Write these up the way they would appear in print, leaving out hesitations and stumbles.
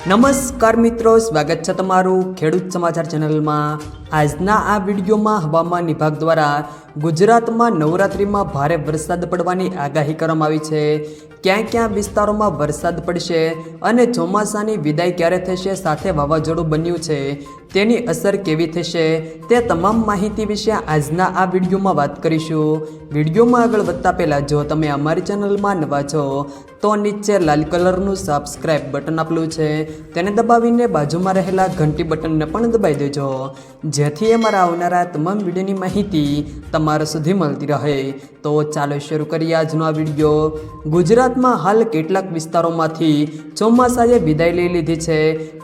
નમસ્કાર મિત્રો, સ્વાગત છે તમારું ખેડૂત સમાચાર ચેનલમાં। આજના આ વિડીયોમાં હવામાન વિભાગ દ્વારા ગુજરાતમાં નવરાત્રિમાં ભારે વરસાદ પડવાની આગાહી કરવામાં આવી છે। ક્યાં ક્યાં વિસ્તારોમાં વરસાદ પડશે અને ચોમાસાની વિદાય ક્યારે થશે, સાથે વાવાઝોડું બન્યું છે તેની અસર કેવી થશે, તે તમામ માહિતી વિશે આજના આ વિડીયોમાં વાત કરીશું। વિડીયોમાં આગળ વધતા પહેલાં જો તમે અમારી ચેનલમાં નવા છો તો નીચે લાલ કલરનું સબસ્ક્રાઇબ બટન આપેલું છે તેને દબાવીને બાજુમાં રહેલા ઘંટી બટનને પણ દબાવી દેજો, જેથી અમારા આવનારા તમામ વિડીયોની માહિતી તમારા સુધી મળતી રહે। તો ચાલો શરૂ કરીએ આજનો આ વિડીયો। ગુજરાતમાં હાલ કેટલાક વિસ્તારોમાંથી ચોમાસાએ વિદાય લઈ લીધી છે,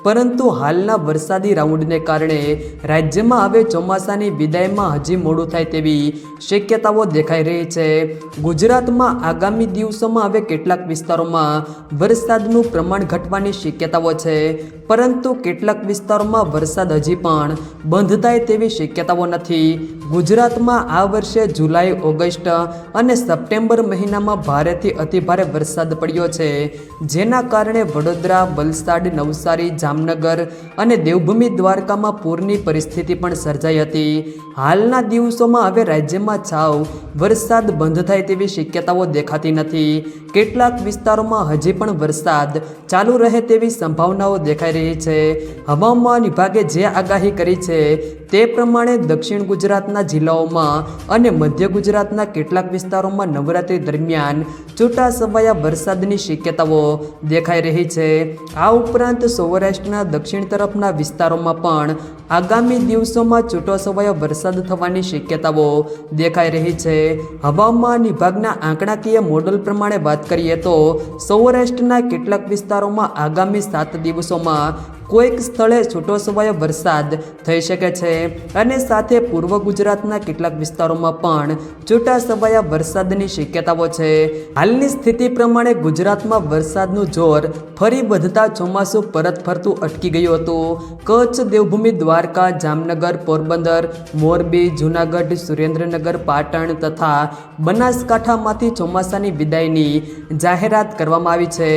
પરંતુ હાલના વરસાદી રાઉન્ડને કારણે રાજ્યમાં હવે ચોમાસાની વિદાયમાં હજી મોડું થાય તેવી શક્યતાઓ દેખાઈ રહી છે। ગુજરાતમાં આગામી દિવસોમાં હવે કેટલાક વિસ્તારોમાં વરસાદનું પ્રમાણ ઘટવાની શક્યતાઓ છે, પરંતુ કેટલાક વિસ્તારોમાં વરસાદ હજી પણ બંધ થાય તેવી શક્યતાઓ નથી। ગુજરાતમાં આ વર્ષે જુલાઈ, ઓગસ્ટ અને સપ્ટેમ્બર મહિનામાં ભારેથી અતિભારે વરસાદ પડ્યો છે, જેના કારણે વડોદરા, વલસાડ, નવસારી, જામનગર અને દેવભૂમિ દ્વારકામાં પૂરની પરિસ્થિતિ પણ સર્જાઈ હતી। હાલના દિવસોમાં હવે રાજ્યમાં છાવ વરસાદ બંધ થાય તેવી શક્યતાઓ દેખાતી નથી। કેટલાક વિસ્તારોમાં હજી પણ વરસાદ ચાલુ રહે તેવી સંભાવનાઓ દેખાઈ રહી છે। હવામાન વિભાગે જે આગાહી કરી છે તે પ્રમાણે દક્ષિણ ગુજરાતના જિલ્લાઓમાં અને મધ્ય ગુજરાતના કેટલાક વિસ્તારોમાં નવરાત્રિ દરમિયાન છૂટાછવાયા વરસાદની શક્યતાઓ દેખાઈ રહી છે। આ ઉપરાંત સૌરાષ્ટ્રના દક્ષિણ તરફના વિસ્તારોમાં પણ આગામી દિવસોમાં છૂટાછવાયો વરસાદ થવાની શક્યતાઓ દેખાઈ રહી છે। હવામાન વિભાગના આંકડાકીય મોડલ પ્રમાણે વાત કરીએ તો સૌરાષ્ટ્રના કેટલાક વિસ્તારોમાં આગામી 7 દિવસોમાં કોઈક સ્થળે છૂટોછવાયો વરસાદ થઈ શકે છે અને સાથે પૂર્વ ગુજરાતના કેટલાક વિસ્તારોમાં પણ છૂટાછવાયા વરસાદની શક્યતાઓ છે। હાલની સ્થિતિ પ્રમાણે ગુજરાતમાં વરસાદનું જોર ફરી વધતા ચોમાસું પરત ફરતું અટકી ગયું હતું। કચ્છ, દેવભૂમિ દ્વારકા, જામનગર, પોરબંદર, મોરબી, જૂનાગઢ, સુરેન્દ્રનગર, પાટણ તથા બનાસકાંઠામાંથી ચોમાસાની વિદાયની જાહેરાત કરવામાં આવી છે।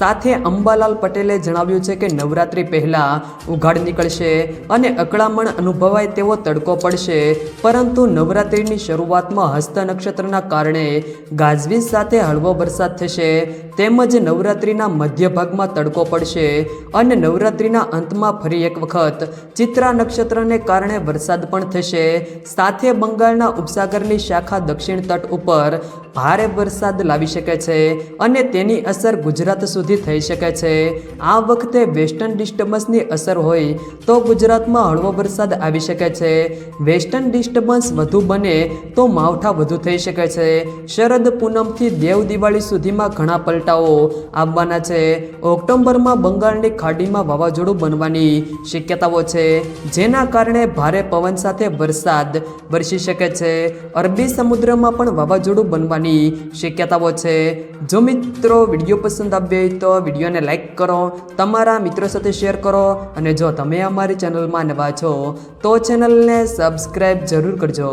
સાથે અંબાલાલ પટેલે જણાવ્યું છે કે નવરાત્રિ પહેલા ઉઘાડ નીકળશે અને અકળામણ અનુભવાય તેવો તડકો પડશે, પરંતુ નવરાત્રિની શરૂઆતમાં હસ્ત નક્ષત્રના કારણે ગાજવીજ સાથે હળવો વરસાદ થશે, તેમજ નવરાત્રિના મધ્ય ભાગમાં તડકો પડશે અને નવરાત્રિના અંતમાં ફરી એક વખત ચિત્રા નક્ષત્રને કારણે વરસાદ પણ થશે। સાથે બંગાળના ઉપસાગરની શાખા દક્ષિણ તટ ઉપર ભારે વરસાદ લાવી શકે છે અને તેની અસર ગુજરાત સુધી થઈ શકે છે। આ વખતે વેસ્ટર્ન ડિસ્ટર્બન્સની અસર હોય તો ગુજરાતમાં હળવો વરસાદ આવી શકે છે। વેસ્ટર્ન ડિસ્ટર્બન્સ વધુ બને તો માવઠા વધુ થઈ શકે છે। શરદ પૂનમથી દેવ દિવાળી સુધીમાં ઘણા પલટાઓ આવવાના છે। ઓક્ટોબરમાં બંગાળની ખાડીમાં વાવાઝોડું બનવાની શક્યતાઓ છે, જેના કારણે ભારે પવન સાથે વરસાદ વરસી શકે છે। અરબી સમુદ્રમાં પણ વાવાઝોડું બનવાની શક્યતાઓ છે। જો મિત્રો વિડીયો પસંદ આવ્યો હોય તો વિડીયોને લાઈક કરો, તમારા મિત્રો સાથે શેર કરો અને જો તમે અમારી ચેનલમાં નવા છો તો ચેનલને સબસ્ક્રાઈબ જરૂર કરજો,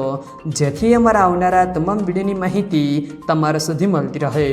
જેથી અમારા આવનારા તમામ વિડીયોની માહિતી તમારા સુધી મળતી રહે।